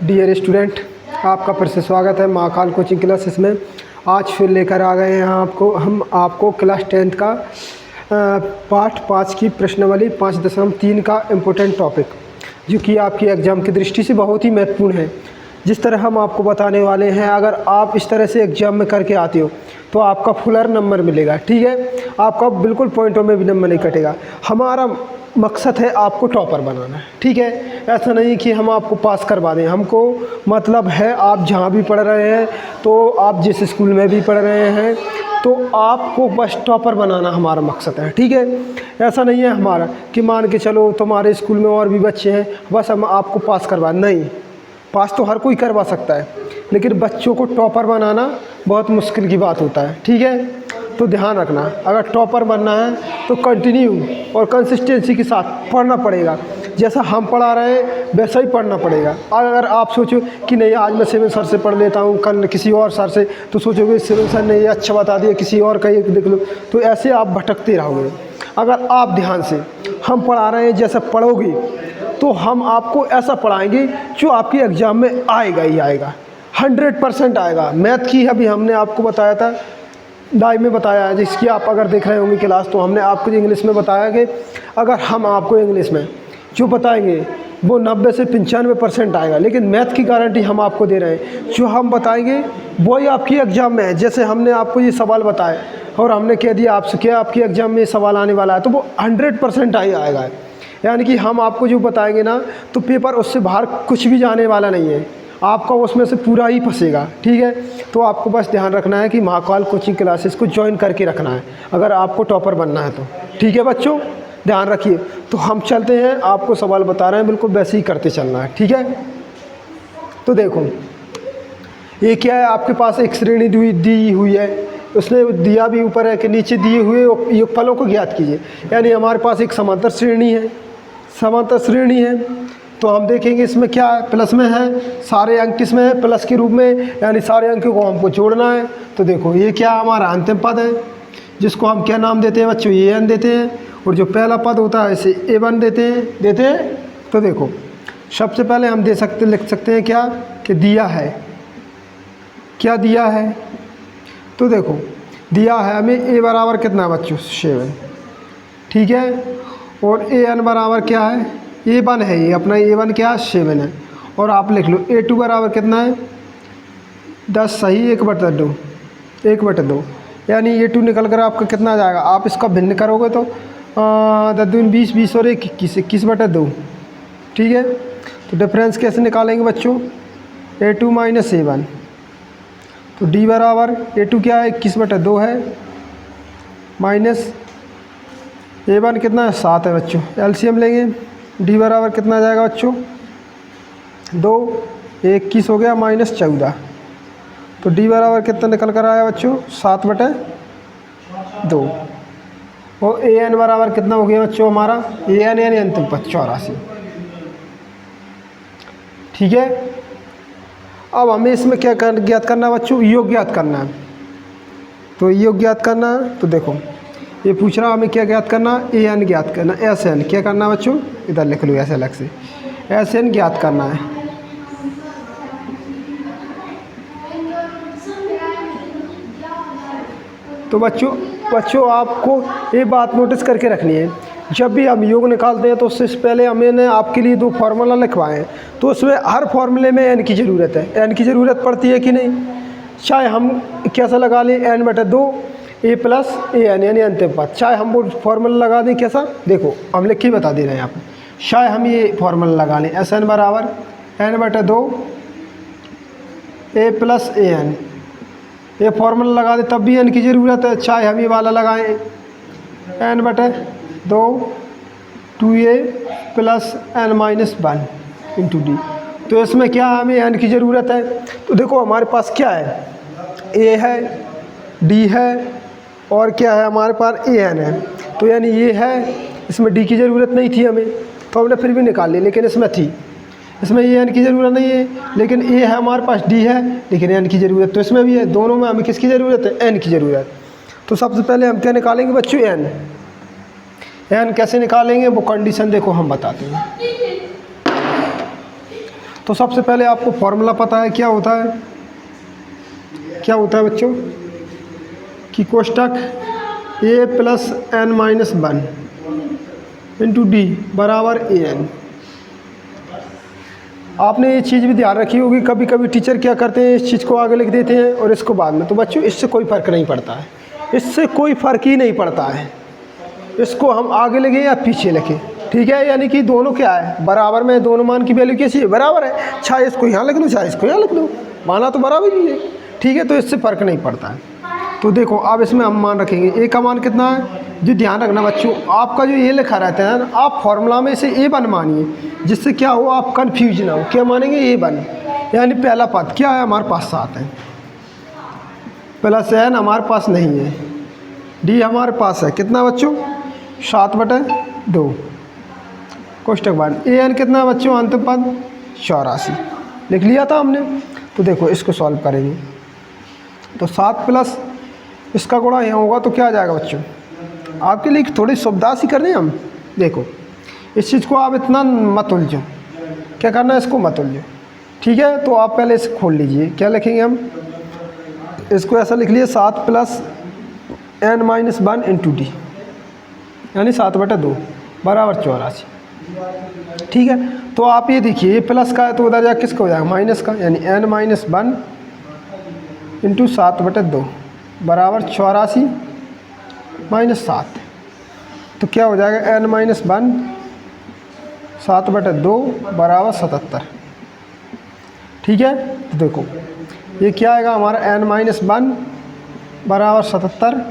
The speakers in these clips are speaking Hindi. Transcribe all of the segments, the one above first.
डियर स्टूडेंट, आपका फिर से स्वागत है महाकाल कोचिंग क्लासेस में। आज फिर लेकर आ गए हैं हम आपको क्लास 10th का पार्ट 5 की प्रश्नावली 5.3 का इम्पोर्टेंट टॉपिक, जो कि आपकी एग्ज़ाम की दृष्टि से बहुत ही महत्वपूर्ण है। जिस तरह हम आपको बताने वाले हैं, अगर आप इस तरह से एग्ज़ाम में करके आते हो तो आपका फुलर नंबर मिलेगा। ठीक है, आपका बिल्कुल पॉइंटों में भी नंबर नहीं कटेगा। हमारा मकसद है आपको टॉपर बनाना है। ठीक है, ऐसा नहीं कि हम आपको पास करवा दें। हमको मतलब है आप जहाँ भी पढ़ रहे हैं, तो आप जिस स्कूल में भी पढ़ रहे हैं, तो आपको बस टॉपर बनाना हमारा मकसद है। ठीक है, ऐसा नहीं है हमारा कि मान के चलो तुम्हारे स्कूल में और भी बच्चे हैं, बस हम आपको पास करवा। नहीं, पास तो हर कोई करवा सकता है, लेकिन बच्चों को टॉपर बनाना बहुत मुश्किल की बात होता है। ठीक है, तो ध्यान रखना, अगर टॉपर बनना है तो कंटिन्यू और कंसिस्टेंसी के साथ पढ़ना पड़ेगा। जैसा हम पढ़ा रहे हैं वैसा ही पढ़ना पड़ेगा। अगर आप सोचो कि नहीं आज मैं सिविल सर से पढ़ लेता हूँ, कल किसी और सर से, तो सोचोगे सिविल सर ने ये अच्छा बता दिया, किसी और का ये देख लो, तो ऐसे आप भटकते रहोगे। अगर आप ध्यान से हम पढ़ा रहे हैं जैसा पढ़ोगे, तो हम आपको ऐसा पढ़ाएंगे जो आपके एग्ज़ाम में आएगा ही आएगा, 100% आएगा। मैथ की अभी हमने आपको बताया था, लाइव में बताया है, जिसकी आप अगर देख रहे होंगे क्लास, तो हमने आपको इंग्लिश में बताया कि अगर हम आपको इंग्लिश में जो बताएंगे वो 90 से 95% आएगा, लेकिन मैथ की गारंटी हम आपको दे रहे हैं, जो हम बताएंगे वही आपकी एग्ज़ाम में है। जैसे हमने आपको ये सवाल बताए और हमने कह दिया आपसे क्या आपकी एग्ज़ाम में ये सवाल आने वाला है, तो वो 100% ही आएगा। यानी कि हम आपको जो बताएंगे ना, तो पेपर उससे बाहर कुछ भी जाने वाला नहीं है, आपका उसमें से पूरा ही फंसेगा। ठीक है, तो आपको बस ध्यान रखना है कि महाकाल कोचिंग क्लासेस को ज्वाइन करके रखना है, अगर आपको टॉपर बनना है तो। ठीक है बच्चों, ध्यान रखिए। तो हम चलते हैं, आपको सवाल बता रहे हैं, बिल्कुल वैसे ही करते चलना है। ठीक है, तो देखो ये क्या है, आपके पास एक श्रेणी दी हुई है, उसने दिया भी ऊपर है कि नीचे दिए हुए योगफलों को ज्ञात कीजिए। यानी हमारे पास एक समांतर श्रेणी है, समांतर श्रेणी है, तो हम देखेंगे इसमें क्या है, प्लस में है, सारे अंक किसमें है, प्लस के रूप में, यानी सारे अंकों को हमको जोड़ना है। तो देखो ये क्या हमारा अंतिम पद है, जिसको हम क्या नाम देते हैं बच्चों, ए एन देते हैं, और जो पहला पद होता है इसे A1 देते हैं। तो देखो सबसे पहले हम लिख सकते हैं क्या कि दिया है, क्या दिया है, तो देखो दिया है हमें A बराबर कितना है बच्चों, 7। ठीक है, और AN बराबर क्या है, A1 है, ये अपना A1 क्या है, 7 है। और आप लिख लो A2 बराबर कितना है, 10 सही 1/2, 1/2, यानी A2 निकल कर आपका कितना आ जाएगा। आप इसका भिन्न करोगे तो 10 दूनी 20, 20 और 21, 21/2। ठीक है, तो डिफरेंस कैसे निकालेंगे बच्चों, A2 माइनस A1, तो D बराबर A2 क्या है, 21/2 है, माइनस A1 कितना है, 7 है बच्चों। एलसीएम लेंगे, D बराबर कितना आ जाएगा बच्चों, 2, 21 हो गया, माइनस 14, तो D बराबर कितना निकल कर आया बच्चों, 7/2। और AN बराबर कितना हो गया बच्चों हमारा, AN यानी अंतिम पद 84। ठीक है, अब हमें इसमें क्या ज्ञात करना है बच्चों, योग ज्ञात करना है। तो योग ज्ञात करना है, तो देखो ये पूछ रहा हमें क्या ज्ञात करना, AN ज्ञात करना, SN क्या करना है बच्चों, इधर लिख लो ऐसे अलग से, SN ज्ञात करना है। तो बच्चों आपको ये बात नोटिस करके रखनी है, जब भी हम योग निकालते हैं तो उससे पहले हमने आपके लिए 2 फार्मूला लिखवाए हैं, तो उसमें हर फार्मूले में n की ज़रूरत है। n की ज़रूरत पड़ती है कि नहीं, चाहे हम कैसा लगा लें, n/2 A प्लस AN यानी अंतिम पद, चाहे हम वो फार्मूला लगा दें कैसा, देखो हम लिख के बता दे रहे हैं यहाँ पर, चाहे हम ये फार्मूला लगा लें, SN बराबर n/2 A प्लस AN, ये फार्मूला लगा दे तब भी n की ज़रूरत है। चाहे हम ये वाला लगाएं n/2 2A plus n-1 into D, तो इसमें क्या हमें n की ज़रूरत है। तो देखो हमारे पास क्या है, A है, D है, और क्या है हमारे पास AN है, तो यानी ये है, इसमें D की ज़रूरत नहीं थी हमें, तो हमने फिर भी निकाल ली, लेकिन इसमें थी, इसमें AN की ज़रूरत नहीं है, लेकिन A है हमारे पास, D है, लेकिन N की ज़रूरत तो इसमें भी है। दोनों में हमें किसकी ज़रूरत है, N की ज़रूरत। तो सबसे पहले हम क्या निकालेंगे बच्चों, N। एन कैसे निकालेंगे वो कंडीशन देखो हम बताते हैं। तो सबसे पहले आपको फॉर्मूला पता है क्या होता है, क्या होता है बच्चों कि कोष्टक a plus n minus 1 into d बराबर ए एन। आपने ये चीज़ भी ध्यान रखी होगी, कभी कभी टीचर क्या करते हैं इस चीज़ को आगे लिख देते हैं और इसको बाद में। तो बच्चों इससे कोई फ़र्क नहीं पड़ता है, इससे कोई फ़र्क ही नहीं पड़ता है, इसको हम आगे लिखें या पीछे लिखें, ठीक है। यानी कि दोनों क्या है बराबर में, दोनों मान की वैल्यू कैसी है बराबर है। चाहे इसको यहाँ लिख लो चाहे इसको यहाँ लिख लो, माना तो बराबर ही है, ठीक है। तो इससे फ़र्क नहीं पड़ता है। तो देखो अब इसमें हम मान रखेंगे ए का मान कितना है। जो ध्यान रखना बच्चों, आपका जो ये लिखा रहता है ना, आप फॉर्मूला में से A1 मानिए, जिससे क्या हो आप कन्फ्यूज ना हो। क्या मानेंगे A1, यानी पहला पद क्या है हमारे पास 7 है, प्लस n हमारे पास नहीं है, D हमारे पास है कितना बच्चों 7/2 कोष्टक बाद an कितना बच्चों अंतिम पद 84 लिख लिया था हमने। तो देखो इसको सॉल्व करेंगे तो 7 प्लस इसका गुणा यहाँ होगा तो क्या आ जाएगा बच्चों। आपके लिए थोड़ी सुविधा सी कर रहे हैं हम। देखो इस चीज़ को आप इतना मत उलझो, क्या करना है इसको मत उलझो, ठीक है। तो आप पहले इसे खोल लीजिए, क्या लिखेंगे हम, इसको ऐसा लिख लिए 7 plus n minus 1 into D यानी 7/2 बराबर 84, ठीक है। तो आप ये देखिए ये प्लस का है तो उधर जा किसका हो जाएगा माइनस का, यानी n माइनस 1 इंटू 7/2 बराबर 84 माइनस 7। तो क्या हो जाएगा n माइनस 1 7/2 बराबर 77, ठीक है। तो देखो ये क्या आएगा हमारा n माइनस 1 बराबर 77,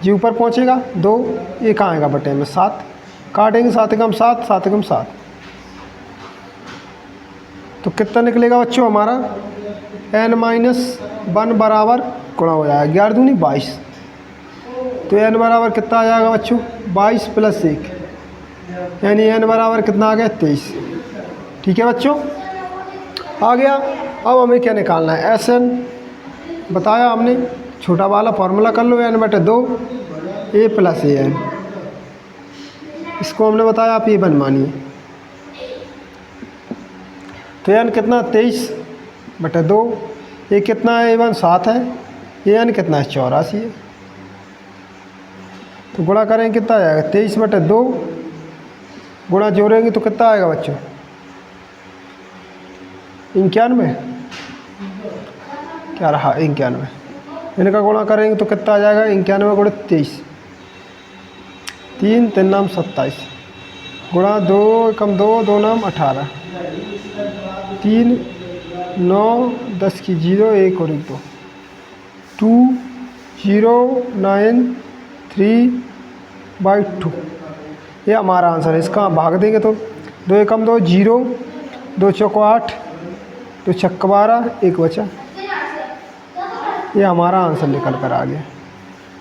जी ऊपर पहुँचेगा 2, ये कहाँ आएगा बटे में 7, काटेंगे 7 एकम 7 7 एकम 7, तो कितना निकलेगा बच्चों हमारा n माइनस 1 बराबर गुणा हो जाएगा 11 दूनी 22, तो n बराबर कितना आ जाएगा बच्चों 22 प्लस 1 यानी n बराबर कितना आ गया 23, ठीक है बच्चों आ गया। अब हमें क्या निकालना है Sn बताया हमने, छोटा वाला फार्मूला कर लो n/2 a प्लस an, इसको हमने बताया आप A1 मानिए। तो n कितना 23/2, ये कितना है A1 7 है, an कितना है 84 है। तो गुणा करेंगे कितना आ जाएगा 23/2, गुणा जोड़ेंगे तो कितना आएगा बच्चों 91, क्या रहा 91, इनका गुणा करेंगे तो कितना आ जाएगा 91 गुणा 23, 3 3 नाम 27 गुणा 2 एकम 2 2 नाम 18, 3 9 10 की 0 1 और 1 2 0 9 3/2, ये हमारा आंसर है। इसका भाग देंगे तो 2 एकम 2 0, 2 चौको 8, 2 छक्का 12, 1 बचा, ये हमारा आंसर निकल कर आ गया,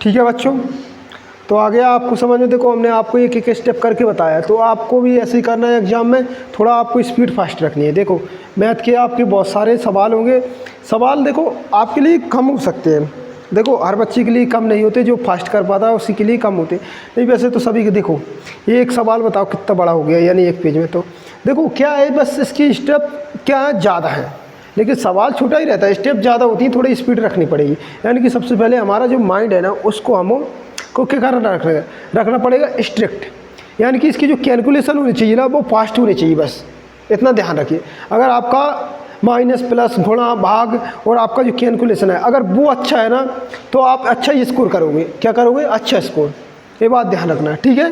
ठीक है बच्चों। तो आ गया आपको समझ में। देखो हमने आपको एक एक स्टेप करके बताया, तो आपको भी ऐसे ही करना है एग्जाम में, थोड़ा आपको स्पीड फास्ट रखनी है। देखो मैथ के आपके बहुत सारे सवाल होंगे, सवाल देखो आपके लिए कम हो सकते हैं, देखो हर बच्चे के लिए कम नहीं होते, जो फास्ट कर पाता है उसी के लिए कम होते नहीं, वैसे तो सभी के। देखो ये एक सवाल बताओ कितना बड़ा हो गया, यानी एक पेज में, तो देखो क्या है बस इसकी स्टेप क्या है ज़्यादा है, लेकिन सवाल छोटा ही रहता है, स्टेप ज़्यादा होती है, थोड़ी स्पीड रखनी पड़ेगी। यानी कि सबसे पहले हमारा जो माइंड है ना उसको हमको क्या करना रखना पड़ेगा स्ट्रिक्ट, यानी कि इसकी जो कैलकुलेशन होनी चाहिए ना वो फास्ट होनी चाहिए, बस इतना ध्यान रखिए। अगर आपका माइनस प्लस गुणा भाग और आपका जो कैलकुलेशन है अगर वो अच्छा है ना तो आप अच्छा ही स्कोर करोगे, क्या करोगे अच्छा स्कोर, ये बात ध्यान रखना है, ठीक है।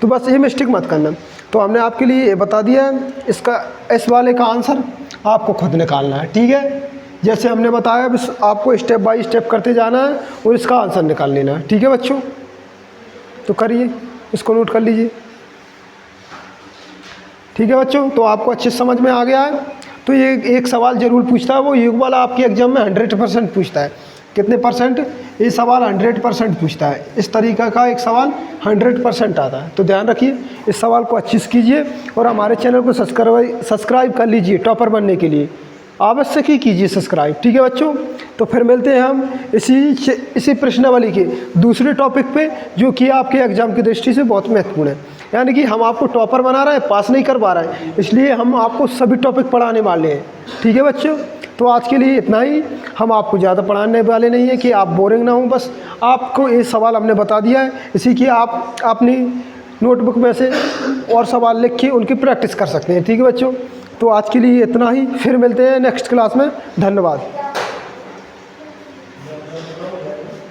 तो बस ये मिस्टेक मत करना। तो हमने आपके लिए ये बता दिया है, इसका इस वाले का आंसर आपको खुद निकालना है, ठीक है। जैसे हमने बताया बस आपको स्टेप बाय स्टेप करते जाना है और इसका आंसर निकाल लेना है, ठीक है बच्चों। तो करिए, इसको नोट कर लीजिए, ठीक है बच्चों। तो आपको अच्छे समझ में आ गया है। तो ये एक सवाल ज़रूर पूछता है, वो योग वाला आपके एग्जाम में 100% पूछता है। कितने परसेंट? ये सवाल 100% पूछता है, इस तरीक़ा का एक सवाल 100% आता है। तो ध्यान रखिए, इस सवाल को अच्छे से कीजिए और हमारे चैनल को सब्सक्राइब कर लीजिए टॉपर बनने के लिए। अवश्य ही कीजिए सब्सक्राइब। ठीक है बच्चों, तो फिर मिलते हैं हम इसी प्रश्नावली के दूसरे टॉपिक पे, जो कि आपके एग्जाम की दृष्टि से बहुत महत्वपूर्ण है। यानी कि हम आपको टॉपर बना रहे हैं, पास नहीं करवा रहे हैं, इसलिए हम आपको सभी टॉपिक पढ़ाने वाले हैं। ठीक है बच्चों, तो आज के लिए इतना ही। हम आपको ज़्यादा पढ़ाने वाले नहीं हैं कि आप बोरिंग ना हो, बस आपको ये सवाल हमने बता दिया है, इसी की आप अपनी नोटबुक में से और सवाल लिख के उनकी प्रैक्टिस कर सकते हैं। ठीक है बच्चों, तो आज के लिए इतना ही, फिर मिलते हैं नेक्स्ट क्लास में। धन्यवाद।